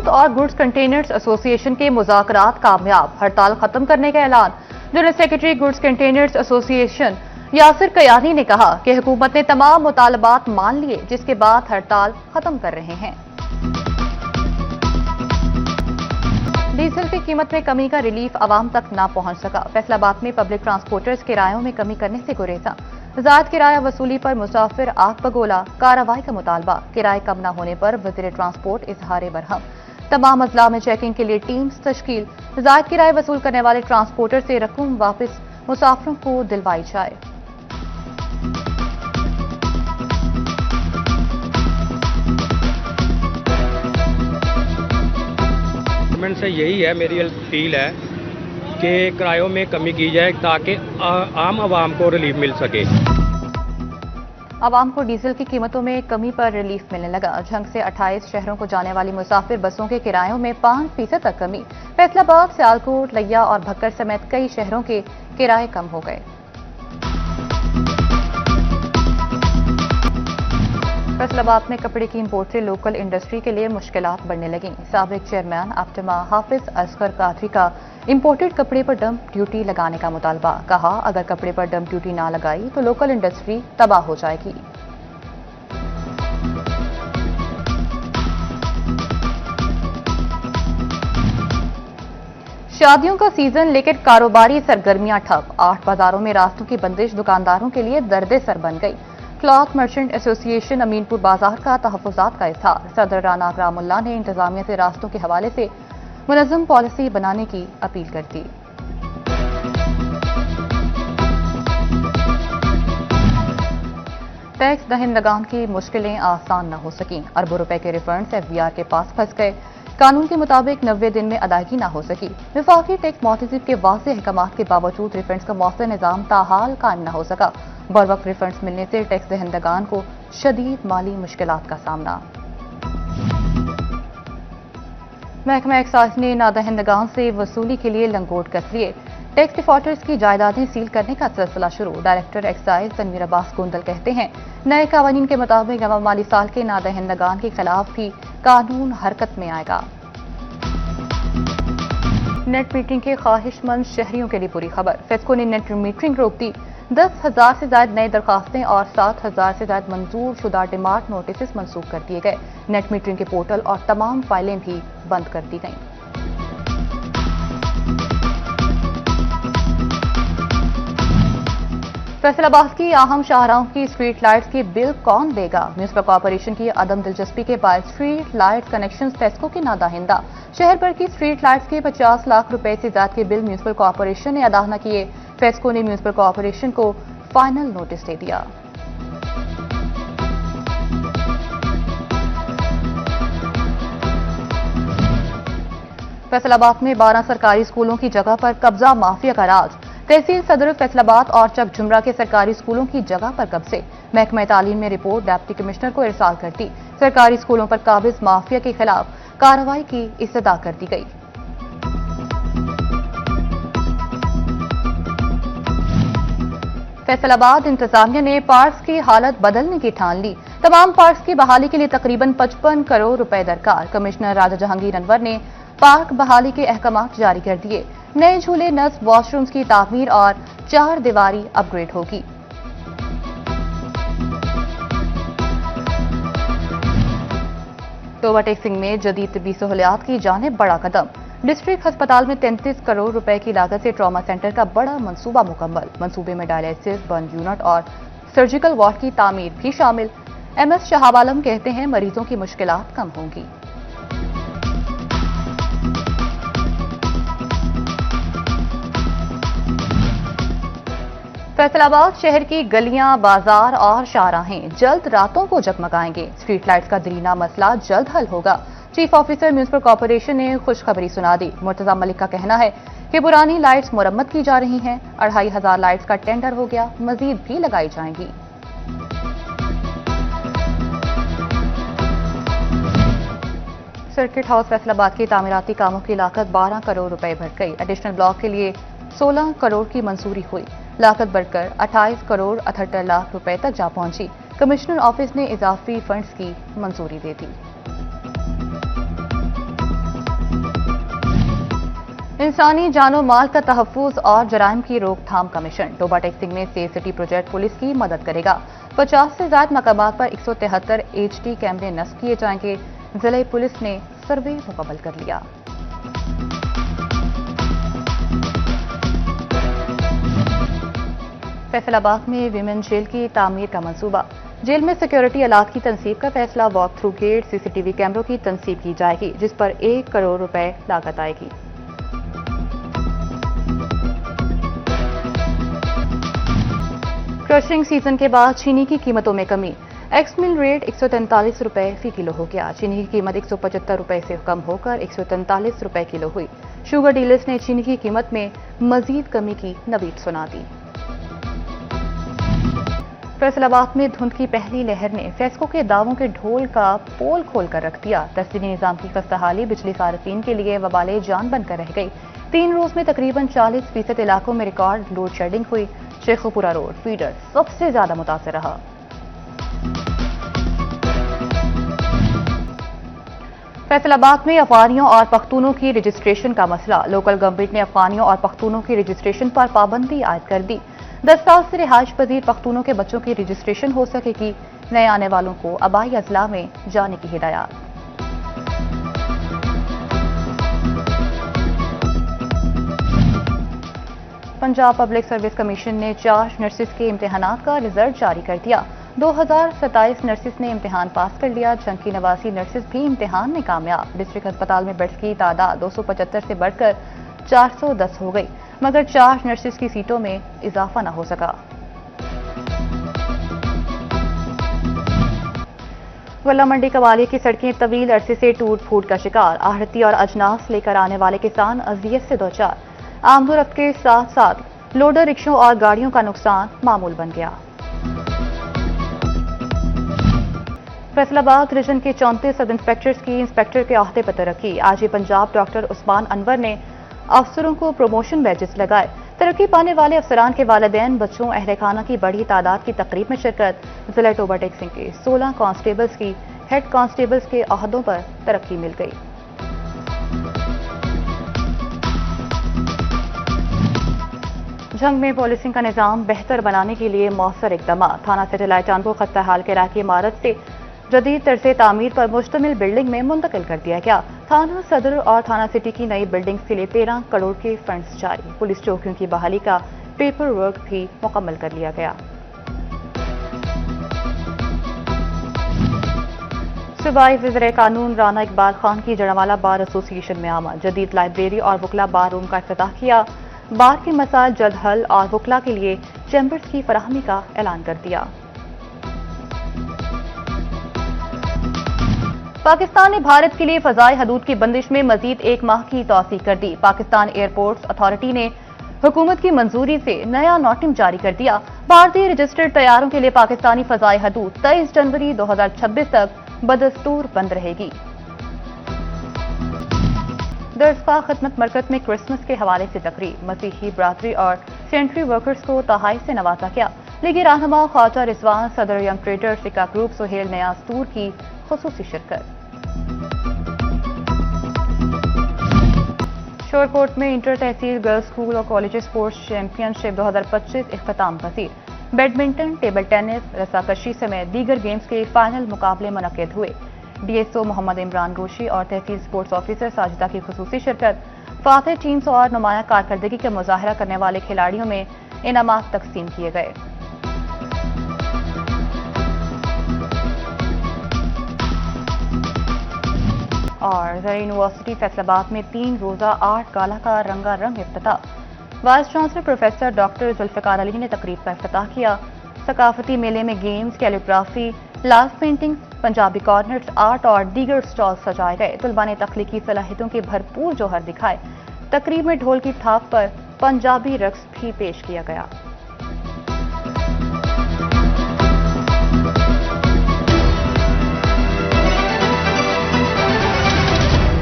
हुकूमत और goods containers association के मुज़ाकरात कामयाब, हड़ताल खत्म करने का ऐलान। General secretary goods containers association Yasir Kayani ने कहा कि हुकूमत ने तमाम मुतालबात मान लिए, जिसके बाद हड़ताल खत्म कर रहे हैं। डीजल की कीमत में कमी का रिलीफ आवाम तक ना पहुंच सका। फैसलाबाद में पब्लिक ट्रांसपोर्टर्स किरायों में कमी करने से गुरेजा। ज़ायद किराया वसूली पर मुसाफिर आग बगोला, कार्रवाई का मुतालबा। किराए कम न होने पर वज़ीर ट्रांसपोर्ट इजहार बरहम। तमाम अजला में चेकिंग के लिए टीम्स तश्कील। ज़ायद किराए वसूल करने वाले ट्रांसपोर्टर से रकम वापस मुसाफिरों को दिलवाई जाए। गवर्नमेंट से यही है, मेरी अपील है कि किरायों में कमी की जाए ताकि आम आवाम को रिलीफ मिल सके। आवाम को डीजल की कीमतों में कमी पर रिलीफ मिलने लगा। झंग से 28 शहरों को जाने वाली मुसाफिर बसों के किरायों में 5% तक कमी। फैसलाबाद, सियालकोट, लिया और भक्कर समेत कई शहरों के किराए कम हो गए। फैसलाबाद में कपड़े की इंपोर्ट से लोकल इंडस्ट्री के लिए मुश्किलात बढ़ने लगी। साबिक चेयरमैन आप्टमा हाफिज असगर कादरी का इंपोर्टेड कपड़े पर डंप ड्यूटी लगाने का मुतालबा। कहा, अगर कपड़े पर डंप ड्यूटी ना लगाई तो लोकल इंडस्ट्री तबाह हो जाएगी। शादियों का सीजन लेकर कारोबारी सरगर्मियां ठप। 8 बाजारों में रास्तों की बंदिश दुकानदारों के लिए दर्दे सर बन गई। क्लॉथ मर्चेंट एसोसिएशन अमीनपुर बाजार का तहफ़्फ़ुज़ात का इज़हार। सदर राना अकरामुल्लाह ने इंतजामिया से रास्तों के हवाले से मुनज़्ज़म पॉलिसी बनाने की अपील कर दी। टैक्स दहिंदगान की मुश्किलें आसान न हो सकीं। अरबों रुपए के रिफंड्स एफबीआर के पास फंस गए। कानून के मुताबिक 90 दिन में अदायगी न हो सकी। वफाकी टैक्स मोहतसिब के वाज़ेह अहकामात के बावजूद रिफंड्स का मौसर निज़ाम ताहाल कायम न हो सका। बरवक्त रिफंड्स मिलने से टैक्स दहिंदगान को शदीद माली मुश्किलात का सामना। महकमा एक्साइज ने नादहिंदगान से वसूली के लिए लंगोट कस लिए। टैक्स डिफॉल्टर्स की जायदादें सील करने का सिलसिला शुरू। डायरेक्टर एक्साइज तनवीर अब्बास गोंदल कहते हैं, नए कानून के मुताबिक नवा माली साल के नादहिंदगान के खिलाफ भी कानून हरकत में आएगा। नेट मीटरिंग के ख्वाहिशमंद शहरियों के लिए बुरी खबर। फेस्को ने नेट मीटरिंग रोक दी। 10,000 से ज्यादा नई दरखास्तें और 7,000 से ज्यादा मंजूर शुदा डिमांड नोटिस मंसूख कर दिए गए। नेट मीटरिंग के पोर्टल और तमाम फाइलें भी बंद कर दी गईं। फैसलाबाद की अहम शाहराहों की स्ट्रीट लाइट्स की बिल कौन देगा? म्यूनिसिपल कॉर्पोरेशन की अदम दिलचस्पी के बाद स्ट्रीट लाइट कनेक्शन फेस्को के नादाहिंदा। शहर भर की स्ट्रीट लाइट्स के 50 लाख रुपए से ज्यादा के बिल म्यूनिसिपल कॉर्पोरेशन ने अदा न किए। फेस्को ने म्यूनिसिपल कॉर्पोरेशन को फाइनल नोटिस दे दिया। फैसलाबाद में 12 सरकारी स्कूलों की जगह पर कब्जा माफिया का राज। तहसील सदर फैसलाबाद और चक जुमरा के सरकारी स्कूलों की जगह पर कब्जे। महकमा तालीम ने रिपोर्ट डिप्टी कमिश्नर को इरसाल कर दी। सरकारी स्कूलों पर काबिज माफिया के खिलाफ कार्रवाई की इस्तदा कर दी गई। फैसलाबाद इंतजामिया ने पार्क्स की हालत बदलने की ठान ली। तमाम पार्क्स की बहाली के लिए तकरीबन 55 करोड़ रुपए दरकार। कमिश्नर राजा जहांगीर अनवर ने पार्क बहाली के अहकामात जारी कर दिए। नए झूले, नस्ब, वॉशरूम्स की तामीर और 4 दीवारी अपग्रेड होगी। तो ओवरटेक्सिंग में जदीद तिब्बी सहूलियात की जानिब बड़ा कदम। डिस्ट्रिक्ट अस्पताल में 33 करोड़ रुपए की लागत से ट्रॉमा सेंटर का बड़ा मंसूबा मुकम्मल। मंसूबे में डायलिसिस, बर्न यूनिट और सर्जिकल वार्ड की तामीर भी शामिल। MS शहाब आलम कहते हैं, मरीजों की मुश्किलात कम होंगी। फैसलाबाद शहर की गलियां, बाजार और शाहराहें जल्द रातों को जगमगाएंगे। स्ट्रीट लाइट्स का दरीना मसला जल्द हल होगा। चीफ ऑफिसर म्यूनिसिपल कॉर्पोरेशन ने खुशखबरी सुना दी। मुर्तजा मलिक का कहना है कि पुरानी लाइट्स मुरम्मत की जा रही हैं। 2,500 लाइट्स का टेंडर हो गया, मजीद भी लगाई जाएंगी। सर्किट हाउस फैसलाबाद के तामीराती कामों की लागत 12 करोड़ रुपए बढ़ गई। एडिशनल ब्लॉक के लिए 16 करोड़ की मंजूरी हुई। लागत बढ़कर 28 करोड़ 78 लाख रुपए तक जा पहुंची। कमिश्नर ऑफिस ने इजाफी फंड्स की मंजूरी दे दी। इंसानी जानो माल का तहफ़्फ़ुज़ और जराइम की रोकथाम कमीशन टोबा टेक्सिंग में सेफ सिटी प्रोजेक्ट पुलिस की मदद करेगा। 50 से ज्यादा मकामात पर 173 HD कैमरे नस्ब किए जाएंगे। जिले पुलिस ने सर्वे मुकम्मल कर लिया। फैसलाबाद में विमेन जेल की तामीर का मंसूबा। जेल में सिक्योरिटी अलाट की तनसीब का फैसला। वॉक थ्रू गेट, CCTV कैमरों की तनसीब की जाएगी, जिस पर 1 करोड़ रुपए लागत आएगी। क्रशिंग सीजन के बाद चीनी की कीमतों में कमी। एक्स मिल रेट 143 रुपए फी किलो हो गया। चीनी की कीमत 175 रुपए से कम होकर 143 रुपए किलो हुई। शुगर डीलर्स ने चीनी की कीमत में मजीद कमी की नवीद सुना दी। फैसलाबाद में धुंध की पहली लहर ने फेस्को के दावों के ढोल का पोल खोलकर रख दिया। तहसीली निजाम की खस्ताहाली बिजली सार्फिन के लिए वबाले जान बनकर रह गई। 3 रोज में तकरीबन 40% इलाकों में रिकॉर्ड लोड शेडिंग हुई। शेखुपुरा रोड फीडर सबसे ज्यादा मुतासर रहा। फैसलाबाद में अफगानियों और पख्तूनों की रजिस्ट्रेशन का मसला। लोकल गवर्नमेंट ने अफगानियों और पख्तूनों की रजिस्ट्रेशन पर पाबंदी आयद कर दी। 10 साल से रिहाइश पजीर पख्तूनों के बच्चों की रजिस्ट्रेशन हो सकेगी। नए आने वालों को आबाई अजला में जाने की हिदायत। पंजाब पब्लिक सर्विस कमीशन ने 4 नर्सिस के इम्तिहानात का रिजल्ट जारी कर दिया। 2027 नर्सिस ने इम्तिहान पास कर लिया, जबकि 89 नर्सिस भी इम्तिहान में कामयाब। डिस्ट्रिक्ट अस्पताल में बेड्स की तादाद 275 से बढ़कर 410 हो गई, मगर 4 नर्सिस की सीटों में इजाफा न हो सका। वल्ला मंडी कवाली की सड़कें तवील अरसे से टूट फूट का शिकार। आहती और अजनास लेकर आने वाले किसान अजियत से दो चार। आमदोरफ्त के साथ साथ लोडर रिक्शों और गाड़ियों का नुकसान मामूल बन गया। फैसलाबाद रीजन के 34 सब इंस्पेक्टर्स की इंस्पेक्टर के अहदे पर तरक्की। आज पंजाब डॉक्टर उस्मान अनवर ने अफसरों को प्रमोशन बैजेस लगाए। तरक्की पाने वाले अफसरान के वालिदैन, बच्चों, अहले खाना की बड़ी तादाद की तकरीब में शिरकत। जिला टोबा टेक्सिंग के 16 कांस्टेबल्स की हेड कांस्टेबल्स के अहदों पर तरक्की मिल गई। जंग में पुलिसिंग का निजाम बेहतर बनाने के लिए मौसर इकदाम। थाना सैटेलाइट टाउन को खस्ता हाल किराए की इमारत से जदीद तर्ज तामीर पर मुश्तमिल बिल्डिंग में मुंतकिल कर दिया गया। थाना सदर और थाना सिटी की नई बिल्डिंग्स के लिए 13 करोड़ के फंड्स जारी। पुलिस चौकियों की बहाली का पेपर वर्क भी मुकम्मल कर लिया गया। सूबाई वज़ीर कानून राना इकबाल खान की जड़ावाला बार एसोसिएशन में आमद। जदीद लाइब्रेरी और वकला बार रूम का इफ्तिताह किया। बार के मसाइल जल्द हल और वकला के लिए चैम्बर्स की फराहमी का ऐलान कर दिया। पाकिस्तान ने भारत के लिए फजाई हदूद की बंदिश में मजीद 1 माह की तौसीक कर दी। पाकिस्तान एयरपोर्ट्स अथॉरिटी ने हुकूमत की मंजूरी से नया नोटिम जारी कर दिया। भारतीय रजिस्टर्ड तैयारों के लिए पाकिस्तानी फजाई हदूद 23 जनवरी 2026 तक बदस्तूर बंद रहेगी। दरसगाह खिदमत मरकज में क्रिसमस के हवाले से तकरीब। मसीही बरादरी और सेंट्री वर्कर्स को तहाई से नवाजा गया। लीगी रहनुमा ख्वाजा रिजवान, सदर young trader Sikka group Suhail नयाजतूर की खुसूसी शिरकत। शोरकोट में इंटर तहसील गर्ल्स स्कूल और कॉलेज स्पोर्ट्स चैंपियनशिप 2025 इख्तिताम पसीर। बैडमिंटन, टेबल टेनिस, रस्साकशी समेत दीगर गेम्स के फाइनल मुकाबले मुनक्किद हुए। DSO मोहम्मद इमरान रोशी और तहसील स्पोर्ट्स ऑफिसर साजिदा की खुसूसी शिरकत। फातेह टीम्स और नुमाया कारकर्दगी का मुजाहरा करने वाले खिलाड़ियों में इनामात तकसीम किए गए। और ज़रा यूनिवर्सिटी फैसलाबाद में 3 रोज़ा आर्ट गाला का रंगारंग इफ्तिताह। Vice chancellor professor doctor Zulfiqar Ali ने तकरीब का इफ्तिताह किया। सकाफती मेले में games, calligraphy, last painting, Punjabi corners, art और दीगर स्टॉल सजाए गए। तुलबा ने तख्लीकी सलाहियतों के भरपूर जौहर दिखाए। तकरीब में ढोल की थाप पर पंजाबी रक्स भी पेश किया गया।